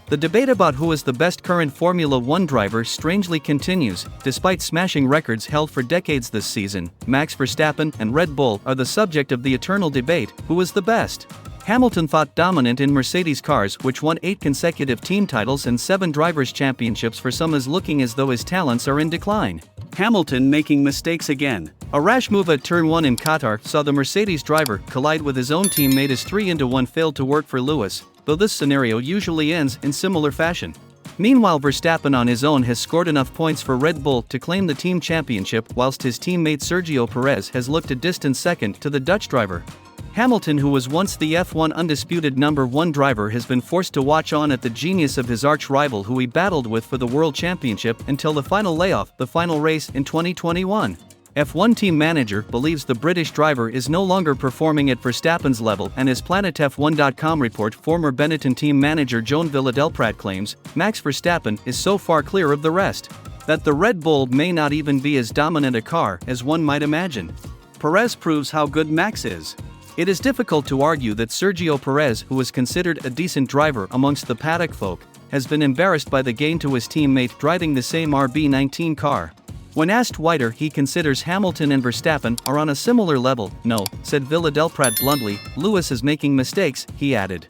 The debate about who is the best current Formula One driver strangely continues. Despite smashing records held for decades this season, Max Verstappen and Red Bull are the subject of the eternal debate: who is the best? Hamilton thought dominant in Mercedes cars, which won 8 consecutive team titles and 7 drivers' championships, for some is looking as though his talents are in decline. Hamilton making mistakes again. A rash move at Turn 1 in Qatar saw the Mercedes driver collide with his own teammate as 3-1 failed to work for Lewis, though this scenario usually ends in similar fashion. Meanwhile, Verstappen on his own has scored enough points for Red Bull to claim the team championship, whilst his teammate Sergio Perez has looked a distant second to the Dutch driver. Hamilton, who was once the F1 undisputed #1 driver, has been forced to watch on at the genius of his arch-rival, who he battled with for the World Championship until the final layoff, the final race in 2021. F1 team manager believes the British driver is no longer performing at Verstappen's level, and as PlanetF1.com report, former Benetton team manager Joan Villadelprat claims, Max Verstappen is so far clear of the rest that the Red Bull may not even be as dominant a car as one might imagine. Perez proves how good Max is. It is difficult to argue that Sergio Perez, who is considered a decent driver amongst the paddock folk, has been embarrassed by the gain to his teammate driving the same RB19 car. When asked why he considers Hamilton and Verstappen are on a similar level, "No," said Villadelprat bluntly, "Lewis is making mistakes," he added.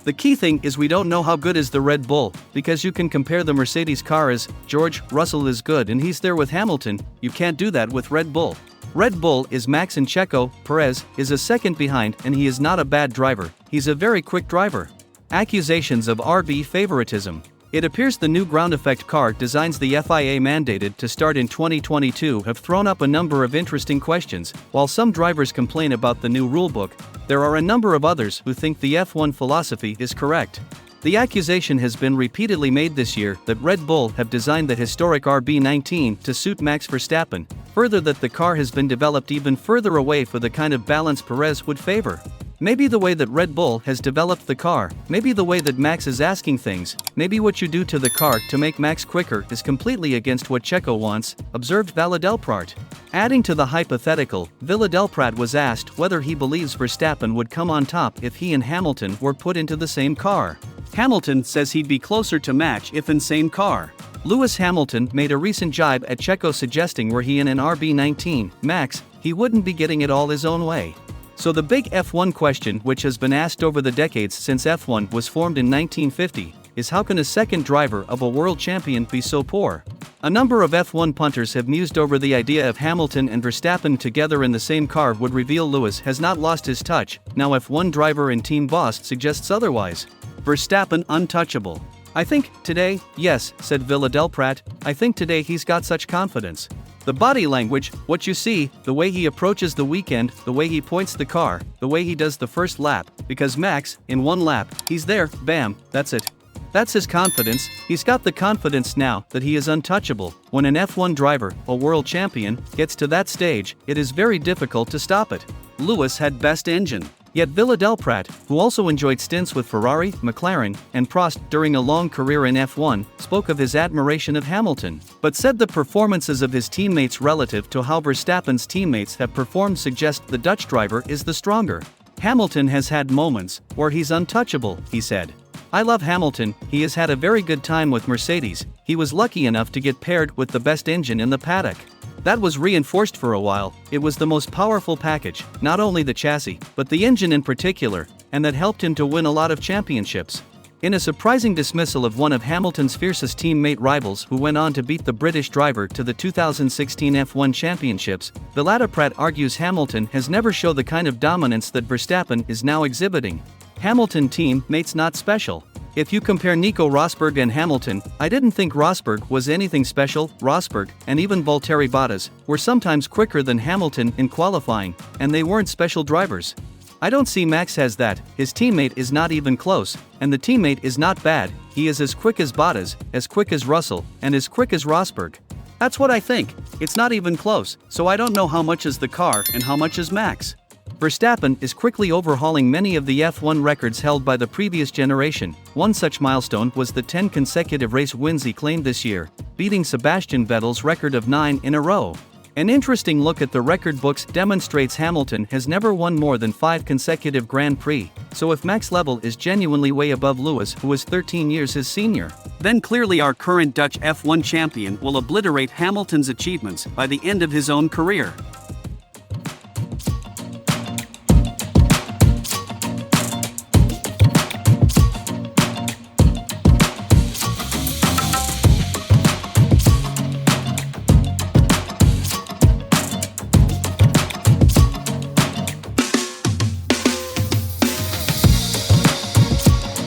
"The key thing is we don't know how good is the Red Bull, because you can compare the Mercedes car as, George Russell is good and he's there with Hamilton, you can't do that with Red Bull. Red Bull is Max and Checo, Perez is a second behind, and he is not a bad driver, he's a very quick driver." Accusations of RB favoritism. It appears the new ground effect car designs the FIA mandated to start in 2022 have thrown up a number of interesting questions. While some drivers complain about the new rulebook, there are a number of others who think the F1 philosophy is correct. The accusation has been repeatedly made this year that Red Bull have designed the historic RB19 to suit Max Verstappen, further that the car has been developed even further away for the kind of balance Perez would favor. Maybe the way that Red Bull has developed the car, maybe the way that Max is asking things, maybe what you do to the car to make Max quicker is completely against what Checo wants, observed Villadelprat. Adding to the hypothetical, Villadelprat was asked whether he believes Verstappen would come on top if he and Hamilton were put into the same car. Hamilton says he'd be closer to match if in same car. Lewis Hamilton made a recent jibe at Checo, suggesting were he in an RB19 Max, he wouldn't be getting it all his own way. So the big F1 question, which has been asked over the decades since F1 was formed in 1950, is how can a second driver of a world champion be so poor? A number of F1 punters have mused over the idea of Hamilton and Verstappen together in the same car would reveal Lewis has not lost his touch. Now F1 driver and team boss suggests otherwise. Verstappen untouchable. "I think, today, yes," said Villadelprat, "I think today he's got such confidence. The body language, what you see, the way he approaches the weekend, the way he points the car, the way he does the first lap, because Max, in one lap, he's there, bam, that's it. That's his confidence, he's got the confidence now that he is untouchable. When an F1 driver, a world champion, gets to that stage, it is very difficult to stop it. Lewis had best engine." Yet Villadelprat, who also enjoyed stints with Ferrari, McLaren, and Prost during a long career in F1, spoke of his admiration of Hamilton, but said the performances of his teammates relative to how Verstappen's teammates have performed suggest the Dutch driver is the stronger. "Hamilton has had moments where he's untouchable," he said. "I love Hamilton, he has had a very good time with Mercedes, he was lucky enough to get paired with the best engine in the paddock. That was reinforced for a while, it was the most powerful package, not only the chassis, but the engine in particular, and that helped him to win a lot of championships." In a surprising dismissal of one of Hamilton's fiercest teammate rivals who went on to beat the British driver to the 2016 F1 championships, Villadelprat argues Hamilton has never shown the kind of dominance that Verstappen is now exhibiting. Hamilton teammates not special. "If you compare Nico Rosberg and Hamilton, I didn't think Rosberg was anything special. Rosberg, and even Valtteri Bottas, were sometimes quicker than Hamilton in qualifying, and they weren't special drivers. I don't see Max has that, his teammate is not even close, and the teammate is not bad, he is as quick as Bottas, as quick as Russell, and as quick as Rosberg. That's what I think, it's not even close, so I don't know how much is the car and how much is Max." Verstappen is quickly overhauling many of the F1 records held by the previous generation. One such milestone was the 10 consecutive race wins he claimed this year, beating Sebastian Vettel's record of 9 in a row. An interesting look at the record books demonstrates Hamilton has never won more than 5 consecutive Grand Prix, so if Max level is genuinely way above Lewis, who is 13 years his senior, then clearly our current Dutch F1 champion will obliterate Hamilton's achievements by the end of his own career.